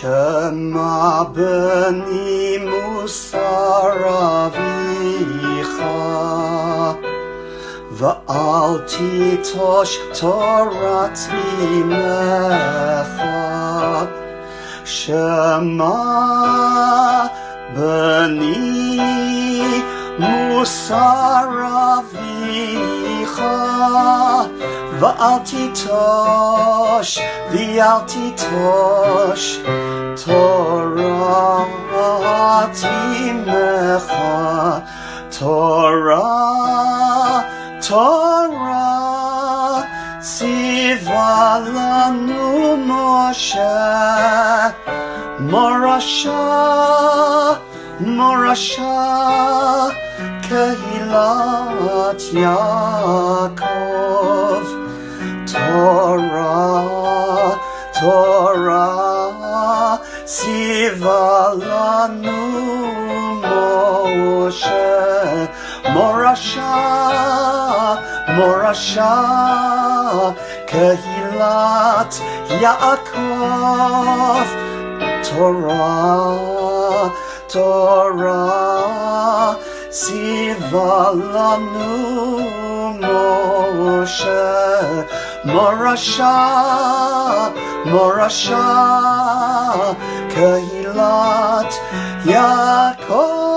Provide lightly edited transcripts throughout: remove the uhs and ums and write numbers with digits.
Shema b'ni musar avicha V'al titosh torat imecha Shema b'ni musar avicha V'al titosh Torah timecha Torah tziva lanu Moshe Morasha kehilat Yaakov Torah tziva lanu Moshe Morasha kehilat Yaakov Torah tziva lanu Moshe Morasha kehilat Yaakov.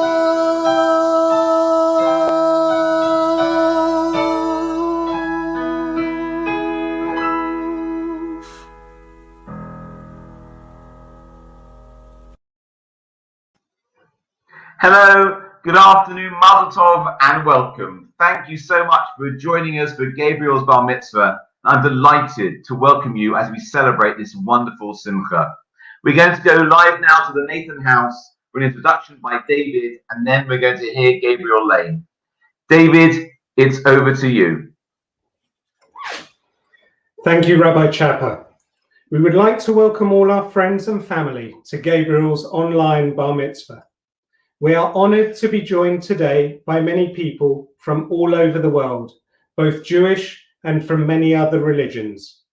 Hello, good afternoon, Mazel Tov, and welcome. Thank you so much for joining us for Gabriel's Bar Mitzvah. I'm delighted to welcome you as we celebrate this wonderful Simcha. We're going to go live now to the Nathan house for an introduction by David, and then we're going to hear Gabriel Lane. David, it's over to you. Thank you, Rabbi Chapper. We would like to welcome all our friends and family to Gabriel's online Bar Mitzvah. We are honored to be joined today by many people from all over the world, both Jewish and from many other religions.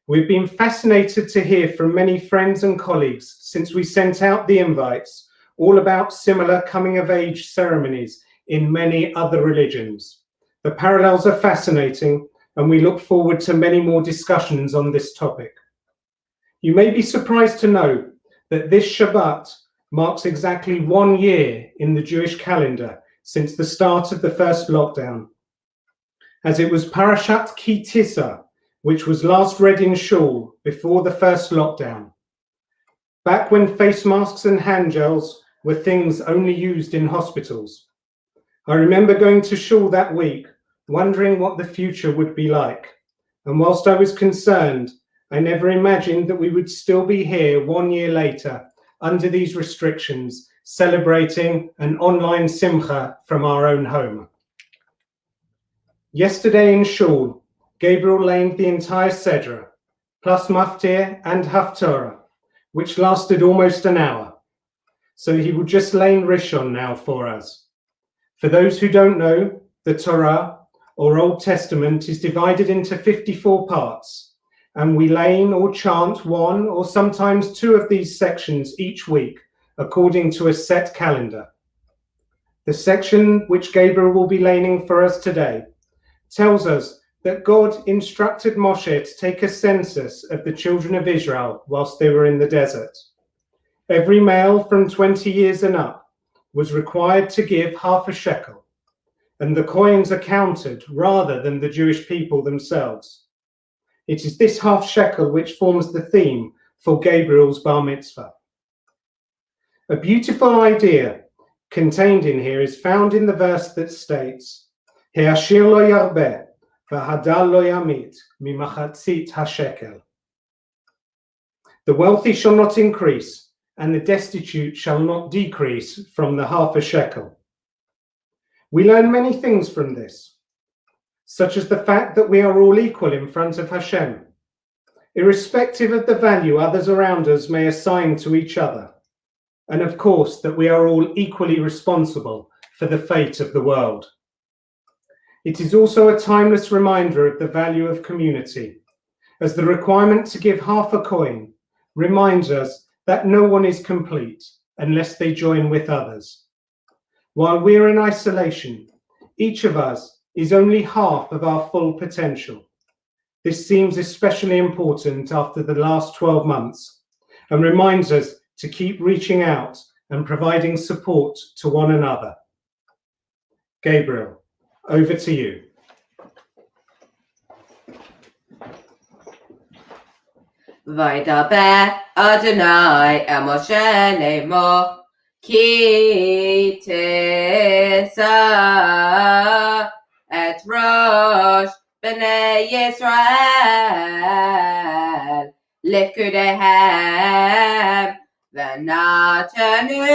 We've been fascinated to hear from many friends and colleagues since we sent out the invites, all about similar coming-of-age ceremonies in many other religions. The parallels are fascinating, and we look forward to many more discussions on this topic. You may be surprised to know that this Shabbat marks exactly 1 year in the Jewish calendar since the start of the first lockdown, as it was Parashat Ki Tisa, which was last read in shul before the first lockdown, back when face masks and hand gels were things only used in hospitals. I remember going to shul that week, wondering what the future would be like, and whilst I was concerned, I never imagined that we would still be here 1 year later under these restrictions, celebrating an online simcha from our own home. Yesterday in shul, Gabriel laned the entire Sedra, plus Maftir and Haftorah, which lasted almost an hour. So he will just lane Rishon now for us. For those who don't know, the Torah, or Old Testament, is divided into 54 parts, and we lane or chant one or sometimes two of these sections each week, according to a set calendar. The section which Gabriel will be laning for us today tells us that God instructed Moshe to take a census of the children of Israel whilst they were in the desert. Every male from 20 years and up was required to give half a shekel, and the coins are counted rather than the Jewish people themselves. It is this half shekel which forms the theme for Gabriel's Bar Mitzvah. A beautiful idea contained in here is found in the verse that states, He'ashir lo yarbeh, v'hadal lo yamit, mimachatzit hashekel. The wealthy shall not increase, and the destitute shall not decrease from the half a shekel. We learn many things from this, such as the fact that we are all equal in front of Hashem, irrespective of the value others around us may assign to each other, and of course that we are all equally responsible for the fate of the world. It is also a timeless reminder of the value of community, as the requirement to give half a coin reminds us that no one is complete unless they join with others. While we're in isolation, each of us is only half of our full potential. This seems especially important after the last 12 months and reminds us to keep reaching out and providing support to one another. Gabriel, over to you. וידבר אדוני אל משה לאמור כי תשא את ראש בני ישראל לפקודיהם ונתנו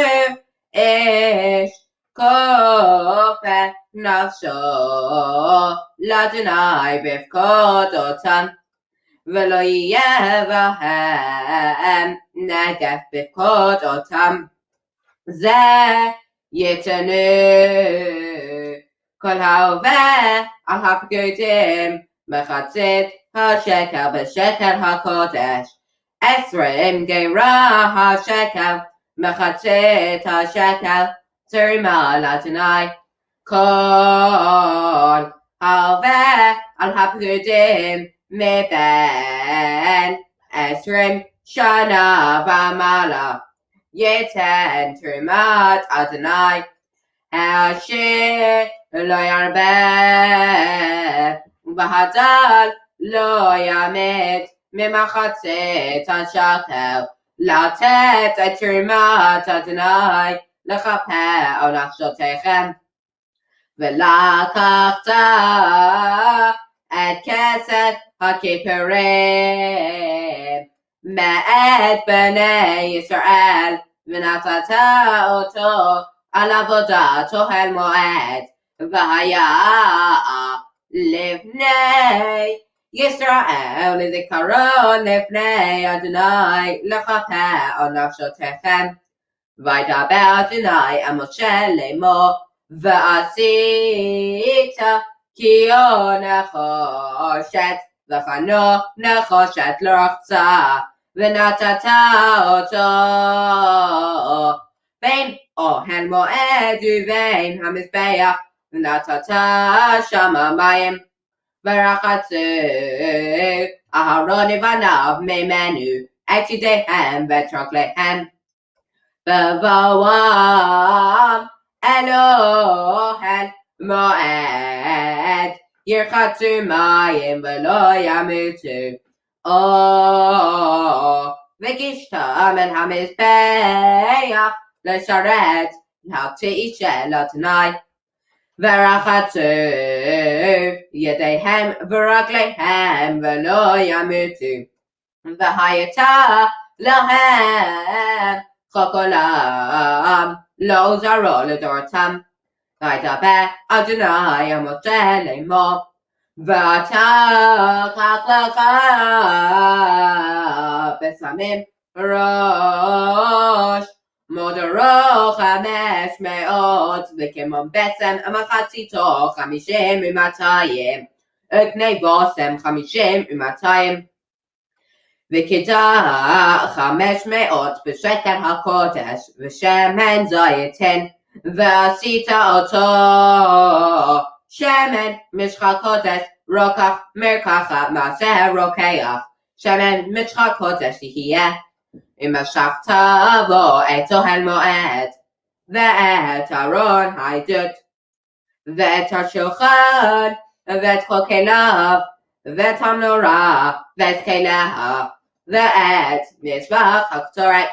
איש כופר נפשו לאדוני בפקודותיו ולא יהיה בהם נגף בפקודותם זה יתנו כל העובר על הפקודים מחצית השקל בשקל הקודש 20 גרה השקל מחצית השקל תרומה לאדוני כל העובר על הפקודים מבין 20 שנה ומעלה ייתן תרומת אדוני אשר לא ירבה והדל לא ימת ממחצית השקל לתת את תרומת אדוני לכפר על נפשותיכם ולקחת את כסף הכיפורים מאת בני ישראל ונתת אותו על עבודת אוהל מועד והיה לפני ישראל לזיכרון לפני אדוני לכפר על נפשותיכם וידבר אדוני אל משה לאמור ועשית כי נחושת וחנו נחושת לרחצה ונתת אותו בין אוהל מועד ובין המזבח ונתת שמה מים ורחצו אהרון ובניו ממנו את ידיהם ואת רגליהם בבואם אל אוהל מועד ירחצו מים ולא ימותו וגישתם אל המזבח לשרת להקטיא של אדוני ורחצו ידיהם ורגליהם ולא ימותו והייתה להם חוק עולם לא זרוע לדורתם וידבר אדוני אל משה לאמור ותקח לך בשמים ראש מודרו 500 וכמו בשם מחציתו 50 ו200 וקנה בושם 50 ו200 וקידח 500 בשקל הקודש ושמן זיתן ועשית אותו שמן משחה קודש רוקח מרקחת מעשר רוקח שמן משחה קודש יהיה ומשכת בו את אוהל מועד ואת ארון העדות ואת השולחן ואת כל כליו ואת המנורה ואת כליה ואת מזבח הקטורת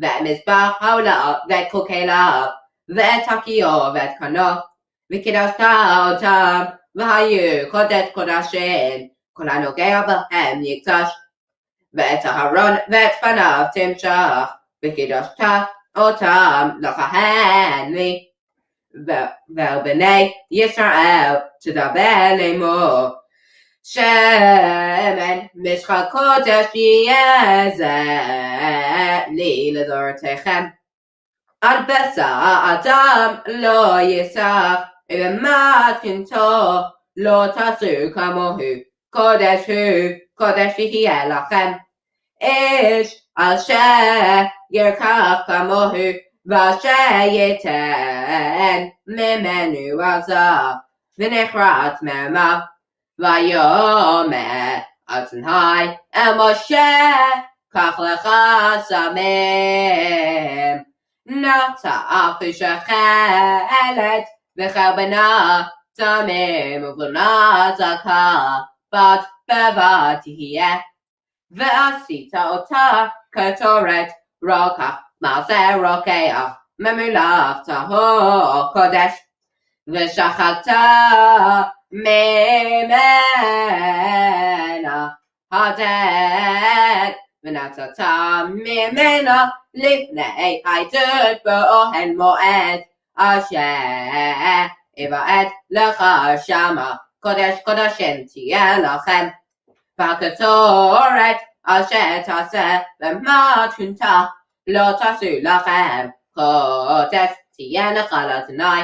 ואת מזבח העולה ואת כל כליו ואת הכיור ואת קנו וקידשת אותם והיו קודש קודשים כל הנוגע בהם יקדש ואת אהרון ואת פניו תמשך וקידשת אותם לכהן לי ואל בני ישראל תדבר לאמור שמן משחה קודש יהיה זה לי לדורותיכם עד בשר אדם לא יסח ובמתכונתו לא תעשו כמוהו קודש הוא קודש יהיה לכם איש אשר ירקח כמוהו ואשר ייתן ממנו עזה ונחרט מימיו ויאמר אדוני אל משה קח לך סמים נטע שחלת וחרבנה תמים ובנה זכה בת בבת תהיה ועשית אותה כתורת רוקח מעשה רוקח ממולח טהור קודש ושחטת ממנה הדק ונתת ממנה לפני העדות באוהל מועד אשר יבעט לך שמה קודש קודשים תהיה לכם והקטורת אשר תעשה במתכונתה לא תעשו לכם קודש תהיה לך לאדוני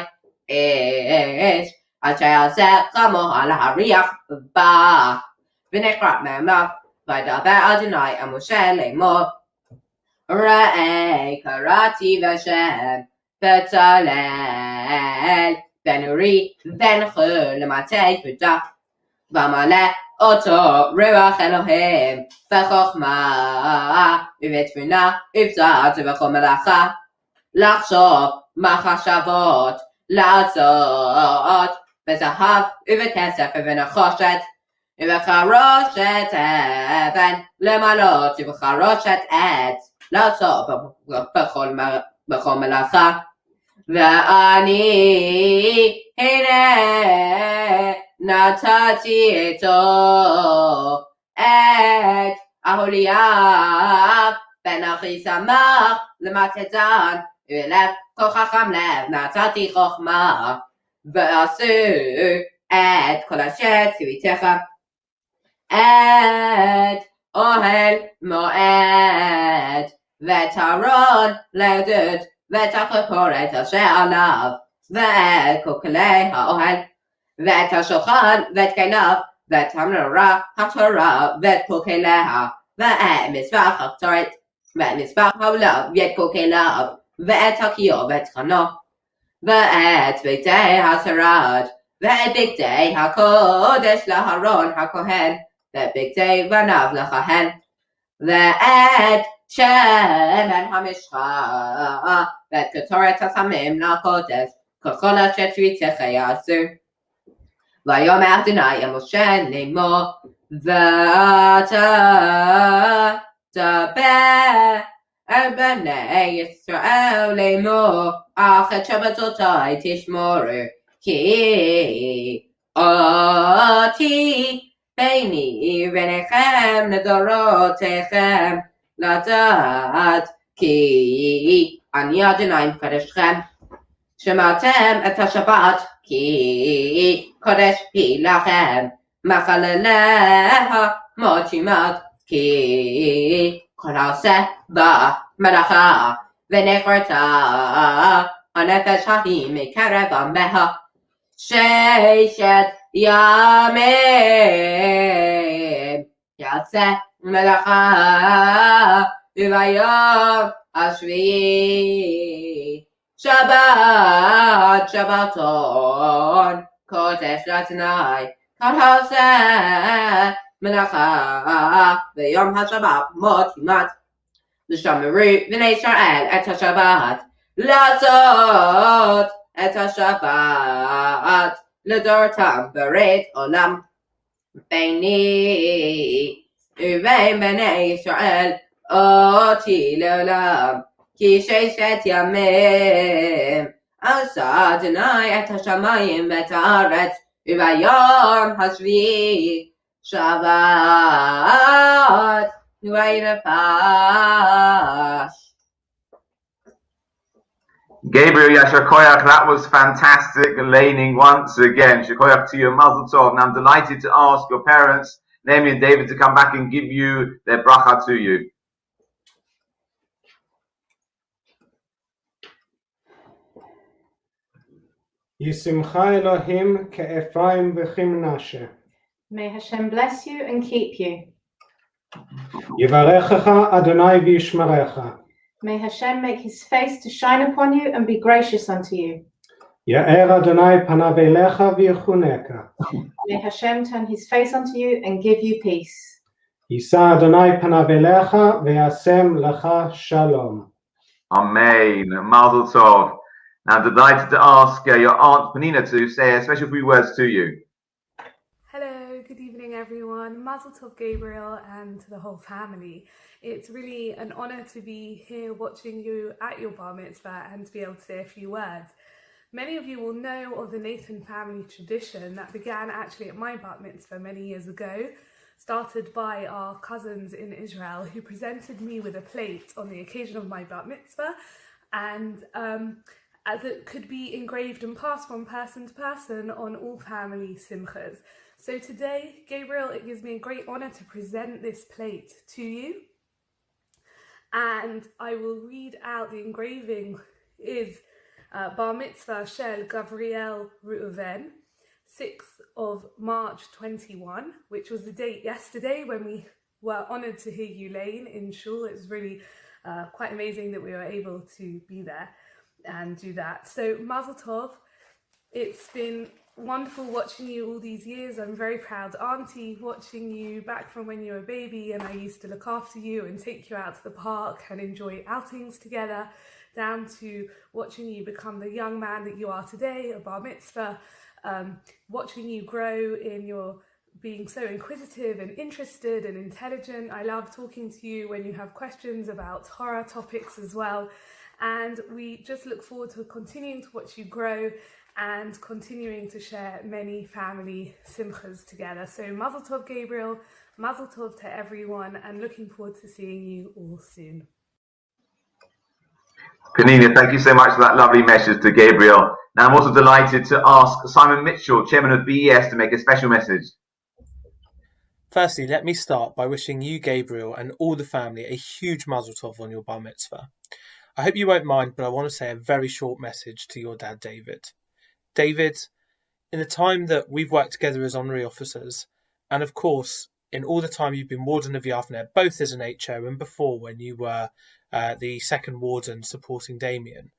אש אשר יעשה כמוה להריח בה ונקרא מימיו וידבר אדוני אל משה לאמור ראה קראתי בשם בצלאל בן אורי בן חור למטה יהודה ומלא אותו רוח אלוהים בחוכמה ובתבונה ובצעת ובכל מלאכה לחשוב מחשבות לעשות בזהב ובכסף ובנחושת ובחרושת אבן למלות ובחרושת עץ לעשות בכל מלאכה ואני הנה נתתי איתו את אהוליאב בן אחיסמך למתתן ולב כל חכם לב נתתי חוכמה ועשו את כל אשר ציוויתך את אוהל מועד ואת ארון לעדות ואת הכפורת אשר עליו ואת כל כלי האוהל ואת השולחן ואת כליו ואת המנורה התורה ואת כל כליה ואת מזבח הקטורת ואת מזבח העולה ואת כל כליו ואת הכיור ואת חנו ואת בגדי השרד ואת בגדי הקודש לאהרון הכהן ואת בגדי בניו לכהן ואת שמן המשחה ואת קטורת הסמים לקודש ככל אשר ציוויתך יעשו ויאמר אדוני אל משה לאמור ואתה דבר אל בני ישראל לאמור אך את שבתותי תשמרו כי אותי ביני וביניכם לדורותיכם לדעת כי אני אדוני מקדשכם שמעתם את השבת כי קודש היא לכם מחלליה מות שימת כי כל העושה בה מלאכה ונכרתה הנפש ההיא מקרב עמיה ששת ימים יעשה מלאכה וביום השביעי שבת שבתון קודש לאדוני כל העושה מלאכה ביום השבת מות ימת ושמרו בני ישראל את השבת לעשות את השבת לדורתם ברית עולם ביני ובין בני ישראל אותי לעולם כי ששת ימים עשה אדוני את השמיים ואת הארץ וביום השביעי שבת וינפש. Gabriel, Yasher Koyach, that was fantastic laning once again. Shekoyach to you, Mazel Tov. And I'm delighted to ask your parents, Naomi and David, to come back and give you their bracha to you. Yisimcha Elohim ke'Ephraim v'chimnashe. May Hashem bless you and keep you. Yivarechecha Adonai v'yishmerecha. May Hashem make his face to shine upon you and be gracious unto you. Ya'er Adonai panav elecha v'yechuneka. May Hashem turn his face unto you and give you peace. Yisa Adonai panav elecha v'yasem lecha shalom. Amen. Mazel Tov. Now, delighted to ask your Aunt Penina to say a special few words to you. Hello, good evening everyone. Mazel Tov, Gabriel, and to the whole family. It's really an honour to be here watching you at your bar mitzvah and to be able to say a few words. Many of you will know of the Nathan family tradition that began actually at my bar mitzvah many years ago, started by our cousins in Israel who presented me with a plate on the occasion of my bar mitzvah, and that could be engraved and passed from person to person on all family simchas. So today, Gabriel, it gives me a great honour to present this plate to you. And I will read out, the engraving is Bar Mitzvah Shel Gabriel Reuven, 6th of March 21, which was the date yesterday when we were honoured to hear you Lane in Shul. It was really quite amazing that we were able to be there and do that. So Mazel Tov. It's been wonderful watching you all these years. I'm very proud auntie, watching you back from when you were a baby and I used to look after you and take you out to the park and enjoy outings together, down to watching you become the young man that you are today, a bar mitzvah, watching you grow in your being so inquisitive and interested and intelligent. I love talking to you when you have questions about Torah topics as well. And we just look forward to continuing to watch you grow and continuing to share many family simchas together. So Mazel Tov, Gabriel, Mazel Tov to everyone, and looking forward to seeing you all soon. Penina, thank you so much for that lovely message to Gabriel. Now, I'm also delighted to ask Simon Mitchell, chairman of BES, to make a special message. Firstly, let me start by wishing you, Gabriel, and all the family a huge Mazel Tov on your bar mitzvah. I hope you won't mind, but I want to say a very short message to your dad, David. David, in the time that we've worked together as honorary officers, and of course, in all the time you've been Warden of Yavneh, both as an HO and before when you were the second Warden supporting Damien,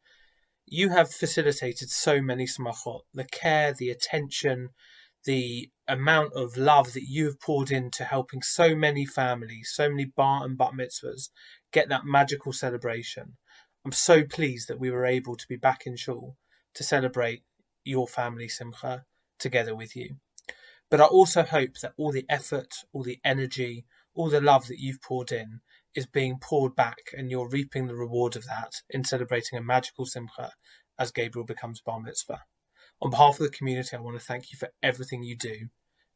you have facilitated so many smachot. The care, the attention, the amount of love that you have poured into helping so many families, so many bar and bat mitzvahs get that magical celebration. I'm so pleased that we were able to be back in Shul to celebrate your family simcha together with you. But I also hope that all the effort, all the energy, all the love that you've poured in is being poured back and you're reaping the reward of that in celebrating a magical simcha as Gabriel becomes bar mitzvah. On behalf of the community, I want to thank you for everything you do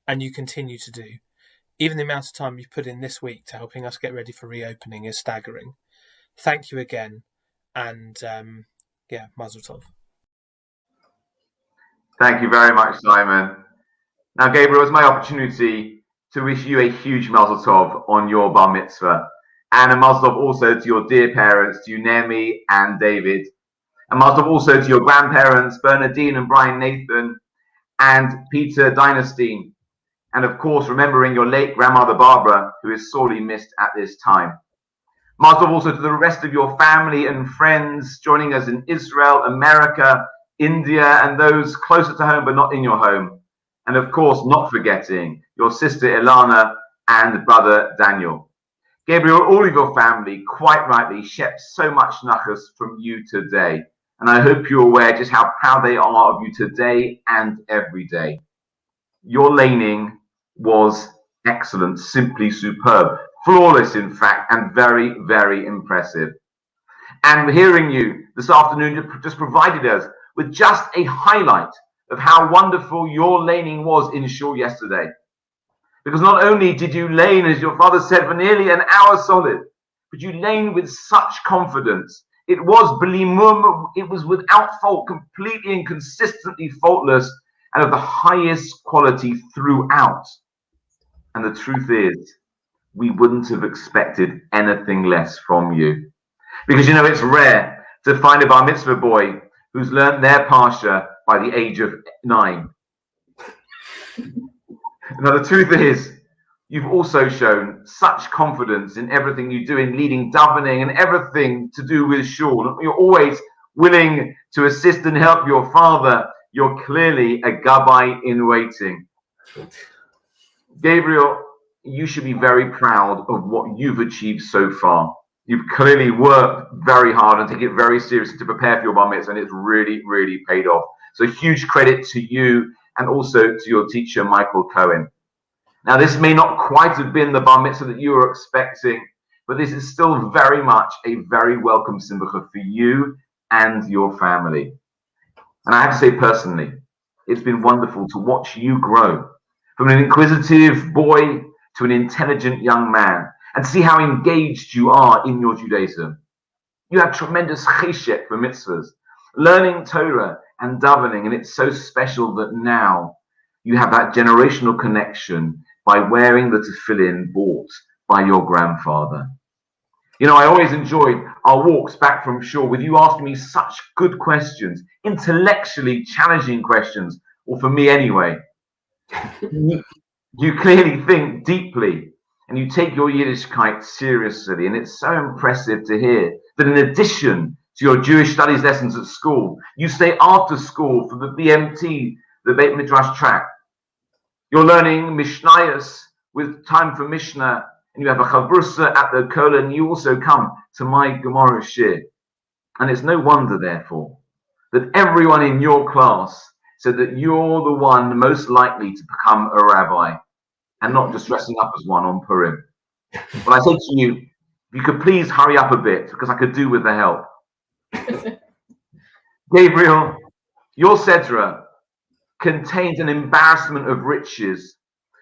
and you continue to do. Even the amount of time you've put in this week to helping us get ready for reopening is staggering. Thank you again. And Mazel Tov. Thank you very much, Simon. Now, Gabriel, it's my opportunity to wish you a huge Mazel Tov on your bar mitzvah. And a Mazel Tov also to your dear parents, to Naomi and David. A Mazel Tov also to your grandparents, Bernadine and Brian Nathan, and Peter Dynastine. And of course, remembering your late grandmother, Barbara, who is sorely missed at this time. Mazel Tov also to the rest of your family and friends joining us in Israel, America, India, and those closer to home but not in your home. And of course, not forgetting your sister Ilana and brother Daniel. Gabriel, all of your family, quite rightly, shep so much nachas from you today. And I hope you're aware just how proud they are of you today and every day. Your laning was excellent, simply superb. Flawless, in fact, and very, very impressive. And hearing you this afternoon just provided us with just a highlight of how wonderful your laning was in Shul yesterday. Because not only did you lane, as your father said, for nearly an hour solid, but you lane with such confidence. It was blimum, it was without fault, completely and consistently faultless, and of the highest quality throughout. And the truth is, we wouldn't have expected anything less from you. Because, it's rare to find a bar mitzvah boy who's learned their parsha by the age of 9. Now, the truth is, You've also shown such confidence in everything you do in leading davening and everything to do with shul. You're always willing to assist and help your father. You're clearly a Gabbai in waiting. Gabriel, you should be very proud of what you've achieved so far. You've clearly worked very hard and taken it very seriously to prepare for your bar mitzvah, and it's really, really paid off. So huge credit to you and also to your teacher, Michael Cohen. Now, this may not quite have been the bar mitzvah that you were expecting, but this is still very much a very welcome simcha for you and your family. And I have to say personally, it's been wonderful to watch you grow from an inquisitive boy to an intelligent young man, and see how engaged you are in your Judaism. You have tremendous cheshek for mitzvahs, learning Torah and davening, and it's so special that now you have that generational connection by wearing the tefillin bought by your grandfather. You know, I always enjoyed our walks back from shul with you asking me such good questions, intellectually challenging questions, or for me anyway. You clearly think deeply and you take your Yiddishkeit seriously, and it's so impressive to hear that in addition to your Jewish studies lessons at school, you stay after school for the BMT, the Beit Midrash track. You're learning Mishnayos with time for Mishnah, and you have a Chavrusa at the Kola, and you also come to my Gemara Shir. And it's no wonder, therefore, that everyone in your class said that you're the one most likely to become a rabbi, and not just dressing up as one on Purim. But I say to you, if you could please hurry up a bit, because I could do with the help. Gabriel, your Sedra contains an embarrassment of riches,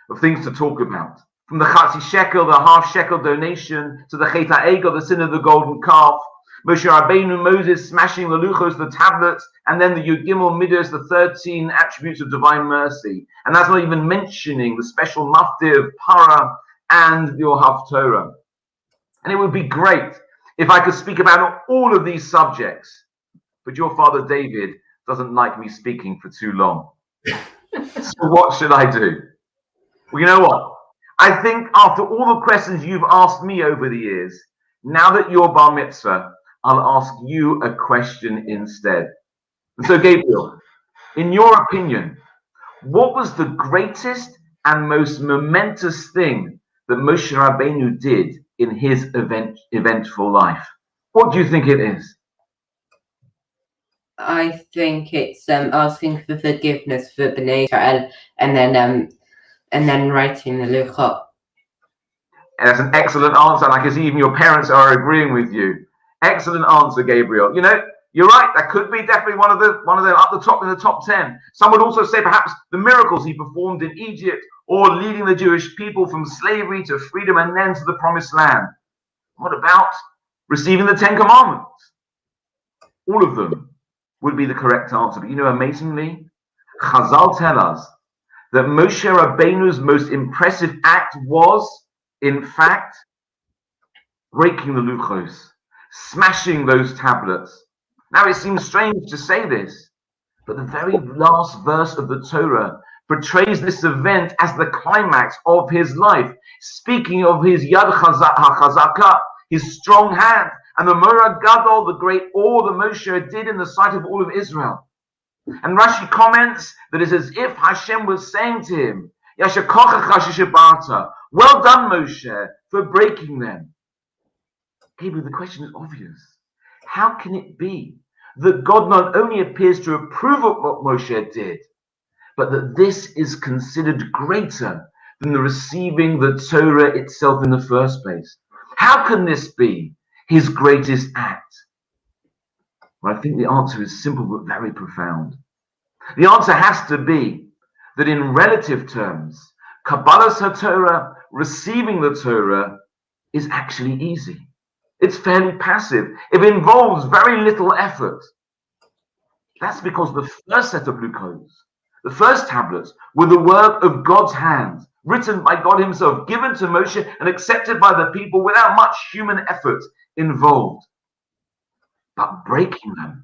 of things to talk about. From the Chatzi Shekel, the half shekel donation, to the Chet HaEgel, the sin of the golden calf, Moshe Rabbeinu, Moses smashing the luchos, the tablets, and then the Yud Gimel Midos, the 13 attributes of divine mercy. And that's not even mentioning the special maftir of para and your Haftorah. And it would be great if I could speak about all of these subjects, but your father David doesn't like me speaking for too long. So what should I do? Well, you know what? I think after all the questions you've asked me over the years, now that you're bar mitzvah, I'll ask you a question instead. And so, Gabriel, in your opinion, what was the greatest and most momentous thing that Moshe Rabbeinu did in his eventful life? What do you think it is? I think it's asking for forgiveness for Bnei Israel and then writing the Luchot. And that's an excellent answer, and I can see even your parents are agreeing with you. Excellent answer, Gabriel. You know, you're right. That could be definitely one of them up the top in the top 10. Some would also say perhaps the miracles he performed in Egypt, or leading the Jewish people from slavery to freedom and then to the promised land. What about receiving the 10 commandments? All of them would be the correct answer. But you know, amazingly, Chazal tell us that Moshe Rabbeinu's most impressive act was, in fact, breaking the luchos, smashing those tablets. Now, it seems strange to say this, but the very last verse of the Torah portrays this event as the climax of his life, speaking of his Yad HaChazaka, his strong hand, and the Morah Gadol, the great awe that Moshe did in the sight of all of Israel. And Rashi comments that it's as if Hashem was saying to him, Yasher kochacha sheshabarta, well done, Moshe, for breaking them. Gabriel, the question is obvious. How can it be that God not only appears to approve of what Moshe did, but that this is considered greater than the receiving the Torah itself in the first place? How can this be his greatest act? Well, I think the answer is simple but very profound. The answer has to be that in relative terms, Kabbalas HaTorah, receiving the Torah, is actually easy. It's fairly passive. It involves very little effort. That's because the first set of Luchos, the first tablets, were the work of God's hand, written by God himself, given to Moshe and accepted by the people without much human effort involved. But breaking them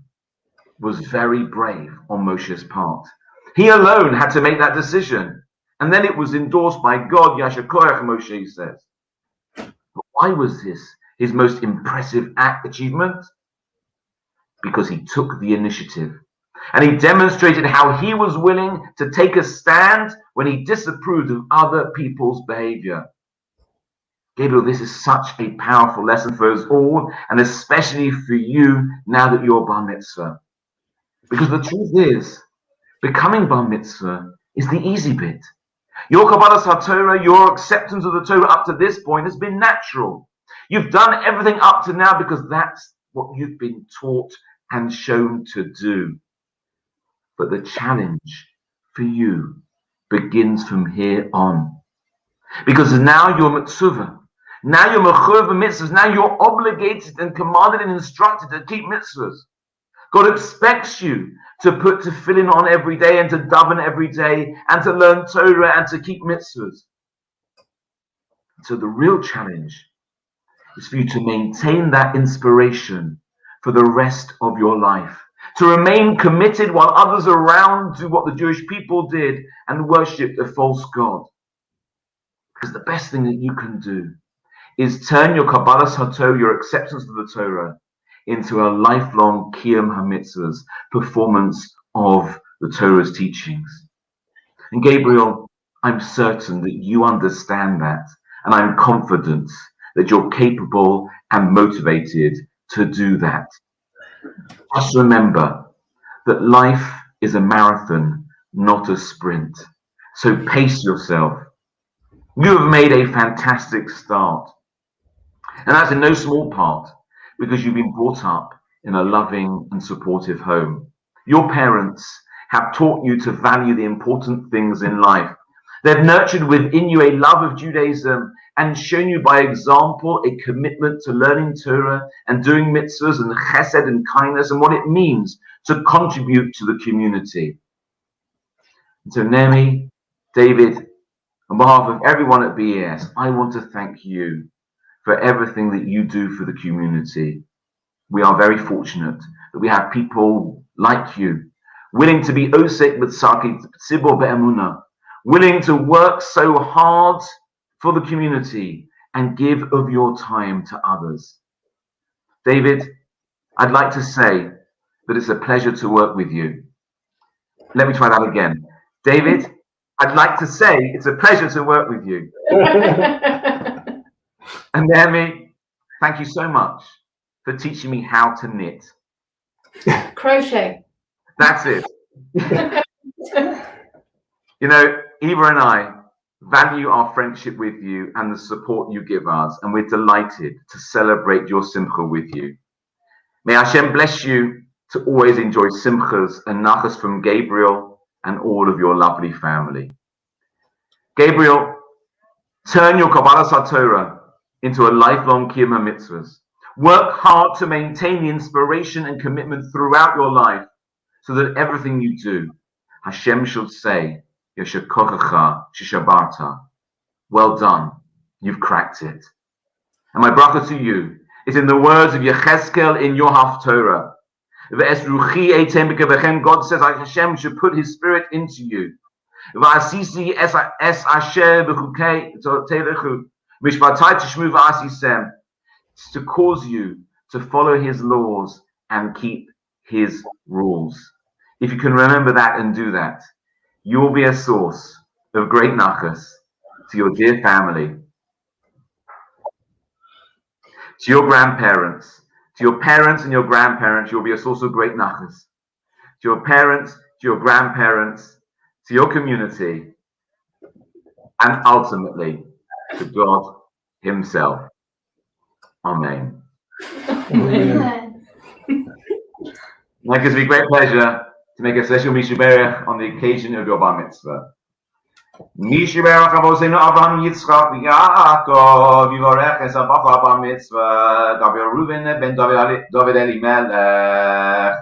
was very brave on Moshe's part. He alone had to make that decision. And then it was endorsed by God, Yasher Koach, Moshe says. But why was this his most impressive achievement? Because he took the initiative. And he demonstrated how he was willing to take a stand when he disapproved of other people's behavior. Gabriel, this is such a powerful lesson for us all, and especially for you now that you're bar mitzvah. Because the truth is, becoming bar mitzvah is the easy bit. Your Kabbalas HaTorah, your acceptance of the Torah up to this point has been natural. You've done everything up to now because that's what you've been taught and shown to do. But the challenge for you begins from here on. Because now you're mitzvah. Now you're mechuv mitzvahs. Now you're obligated and commanded and instructed to keep mitzvahs. God expects you to put tefillin on every day and to daven every day and to learn Torah and to keep mitzvahs. So the real challenge is for you to maintain that inspiration for the rest of your life. To remain committed while others around do what the Jewish people did and worship a false god. Because the best thing that you can do is turn your Kabbalas HaTorah, your acceptance of the Torah, into a lifelong Kiyum HaMitzvahs, performance of the Torah's teachings. And Gabriel, I'm certain that you understand that, and I'm confident that you're capable and motivated to do that. Just remember that life is a marathon, not a sprint. So pace yourself. You have made a fantastic start. And that's in no small part because you've been brought up in a loving and supportive home. Your parents have taught you to value the important things in life. They've nurtured within you a love of Judaism and shown you by example a commitment to learning Torah and doing mitzvahs and chesed and kindness and what it means to contribute to the community. And so Nemi, David, on behalf of everyone at BES, I want to thank you for everything that you do for the community. We are very fortunate that we have people like you, willing to be osek b'tzaki tzibor be'emunah, willing to work so hard for the community and give of your time to others. David, I'd like to say that it's a pleasure to work with you. Let me try that again. David, I'd like to say it's a pleasure to work with you. And Naomi, thank you so much for teaching me how to knit. Crochet. That's it. You know, Eva and I value our friendship with you and the support you give us, and we're delighted to celebrate your simcha with you. May Hashem bless you to always enjoy simchas and nachas from Gabriel and all of your lovely family. Gabriel, turn your Kabbalas HaTorah into a lifelong Kiyum HaMitzvahs. Work hard to maintain the inspiration and commitment throughout your life so that everything you do, Hashem should say, Yasher Kochacha Shishabarta. Well done, you've cracked it. And my bracha to you is in the words of Yechezkel in your Haftorah. God says Hashem should put his spirit into you. It's to cause you to follow his laws and keep his rules. If you can remember that and do that, you will be a source of great nachas to your dear family, to your grandparents, to your parents and your grandparents. You'll be a source of great nachas. To your parents, to your grandparents, to your community, and ultimately to God himself. Amen. Amen. It gives me great pleasure to make a special Mishu Berach on the occasion of your bar mitzvah. Mishu Berach Avoseinu Avraham Yitzchak Yaakov Yivorech Es Abacha bar mitzvah Gabriel Reuven ben David Elimelech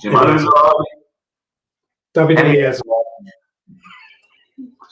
Shemalu Lo David Eliezer.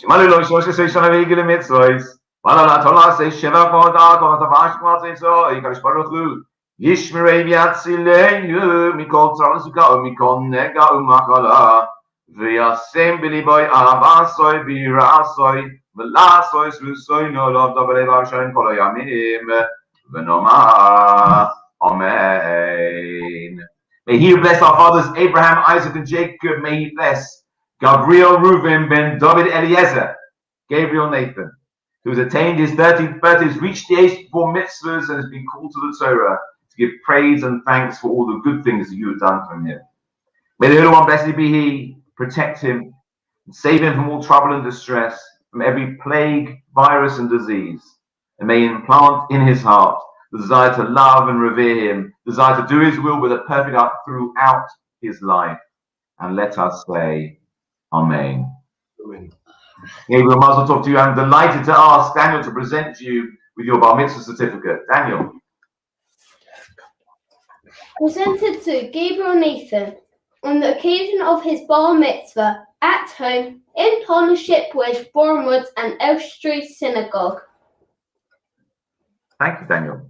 Shemalu Lo Shlosh Esrei Shana V'Yigel Mitzvahs Valala Tola Sei Sheva Chodah Kol Tavash Kol Tzitzo Yikadosh Baruch Hu Yishmerei V'Yatzileinu Mikol Tzara Suka Mikol Nega U'Machala V'yasem b'liboy avasoi v'yirasoi v'lasoi s'lusoi nolov d'obelei v'arsharim kol hayamim v'nomar Amen. May he bless our fathers Abraham, Isaac, and Jacob. May he bless Gabriel, Reuven, Ben David, Eliezer, Gabriel, Nathan, who has attained his 13th birthday, has reached the age for mitzvahs, and has been called to the Torah to give praise and thanks for all the good things that you have done for him. May the Holy One, blessed be he, protect him, and save him from all trouble and distress, from every plague, virus, and disease, and may implant in his heart the desire to love and revere him, desire to do his will with a perfect heart throughout his life. And let us say, Amen. Amen. Gabriel, Mazel Tov to you. I'm delighted to ask Daniel to present you with your Bar Mitzvah certificate. Daniel. Presented to Gabriel Nathan on the occasion of his Bar Mitzvah at home in partnership with Bournemouth and Elstree Synagogue. Thank you, Daniel.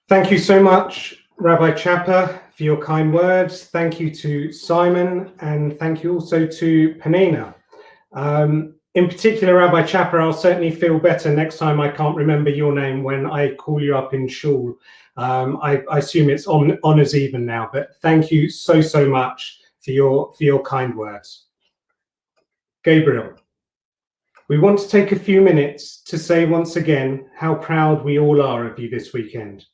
Thank you so much, Rabbi Chapper, for your kind words. Thank you to Simon, and thank you also to Penina. In particular, Rabbi Chapper, I'll certainly feel better next time I can't remember your name when I call you up in shul. I assume it's on honors even now, but thank you so much for your kind words. Gabriel, we want to take a few minutes to say once again how proud we all are of you this weekend.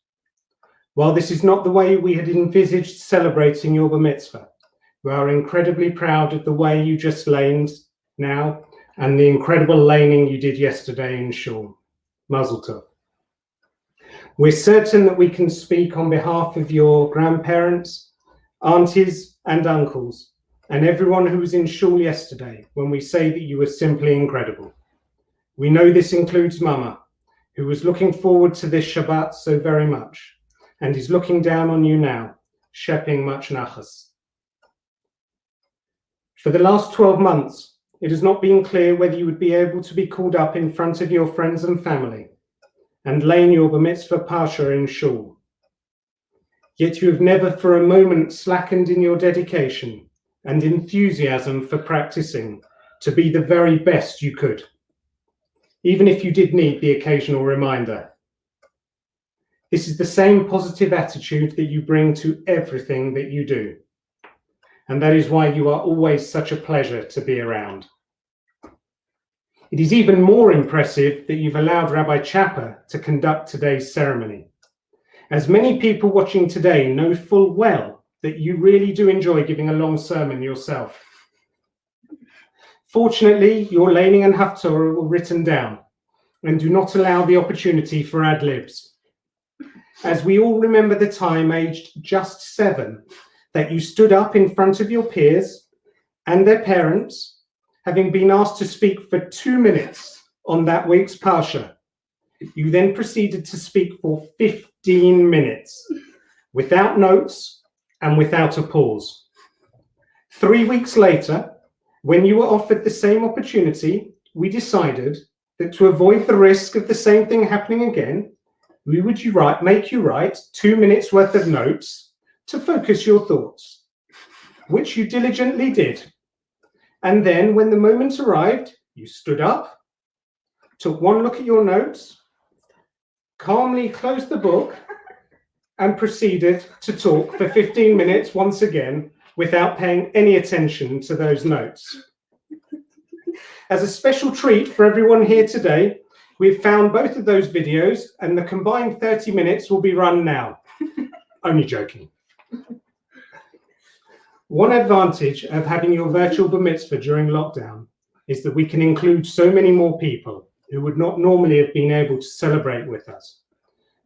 While this is not the way we had envisaged celebrating your Bar Mitzvah, we are incredibly proud of the way you just laned now and the incredible laning you did yesterday in shul. Mazel Tov. We're certain that we can speak on behalf of your grandparents, aunties and uncles, and everyone who was in shul yesterday when we say that you were simply incredible. We know this includes Mama, who was looking forward to this Shabbat so very much, and is looking down on you now, shepping much nachas. For the last 12 months, it has not been clear whether you would be able to be called up in front of your friends and family and lay your Bar Mitzvah Pasha in shul. Yet you have never for a moment slackened in your dedication and enthusiasm for practicing to be the very best you could, even if you did need the occasional reminder. This is the same positive attitude that you bring to everything that you do. And that is why you are always such a pleasure to be around. It is even more impressive that you've allowed Rabbi Chapper to conduct today's ceremony, as many people watching today know full well that you really do enjoy giving a long sermon yourself. Fortunately, your laning and haftorah were written down and do not allow the opportunity for ad-libs. As we all remember the time, aged just 7, that you stood up in front of your peers and their parents, having been asked to speak for 2 minutes on that week's Parsha. You then proceeded to speak for 15 minutes, without notes and without a pause. 3 weeks later, when you were offered the same opportunity, we decided that to avoid the risk of the same thing happening again, we would make you write 2 minutes worth of notes to focus your thoughts, which you diligently did. And then when the moment arrived, you stood up, took one look at your notes, calmly closed the book, and proceeded to talk for 15 minutes once again without paying any attention to those notes. As a special treat for everyone here today, we've found both of those videos, and the combined 30 minutes will be run now. Only joking. One advantage of having your virtual Bar Mitzvah during lockdown is that we can include so many more people who would not normally have been able to celebrate with us.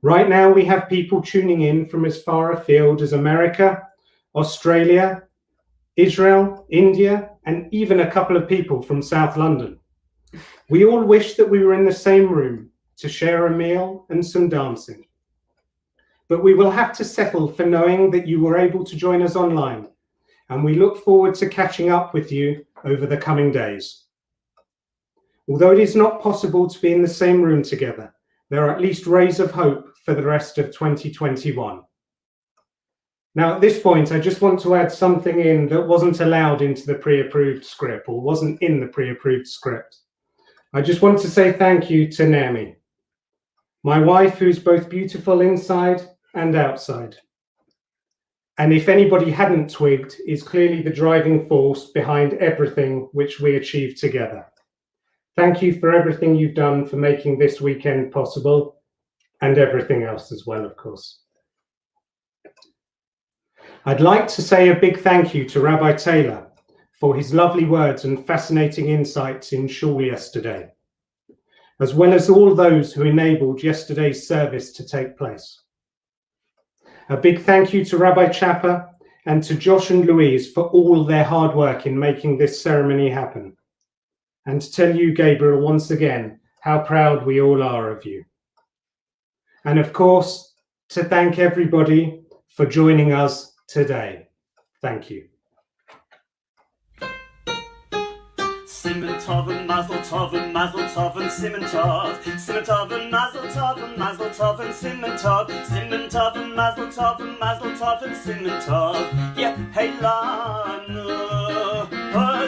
Right now, we have people tuning in from as far afield as America, Australia, Israel, India, and even a couple of people from South London. We all wish that we were in the same room to share a meal and some dancing. But we will have to settle for knowing that you were able to join us online, and we look forward to catching up with you over the coming days. Although it is not possible to be in the same room together, there are at least rays of hope for the rest of 2021. Now, at this point, I just want to add something in that wasn't allowed into the pre-approved script, or wasn't in the pre-approved script. I just want to say thank you to Naomi, my wife, who's both beautiful inside and outside. And if anybody hadn't twigged, is clearly the driving force behind everything which we achieved together. Thank you for everything you've done for making this weekend possible, and everything else as well, of course. I'd like to say a big thank you to Rabbi Taylor for his lovely words and fascinating insights in shul yesterday, as well as all those who enabled yesterday's service to take place. A big thank you to Rabbi Chapper and to Josh and Louise for all their hard work in making this ceremony happen. And to tell you, Gabriel, once again, how proud we all are of you. And of course, to thank everybody for joining us today. Thank you. Simon Tov and Mazel Tov and Mazel Tov and Simon Tov. Simon Tov and Mazel Tov and Mazel Tov and Simon Tov. Simon Tov and Mazel Tov and Mazel Tov and Simon Tov. Yeah, hey lanu.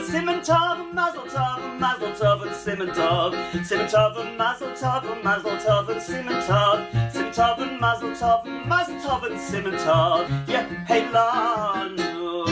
Simon Tov and Mazel Tov and Mazel Tov and Simon Tov. Simon Tov and Mazel Tov and Mazel Tov and Simon Tov. Simon Tov and Mazel Tov and Mazel Tov and Simon Tov. Yeah, hey lanu.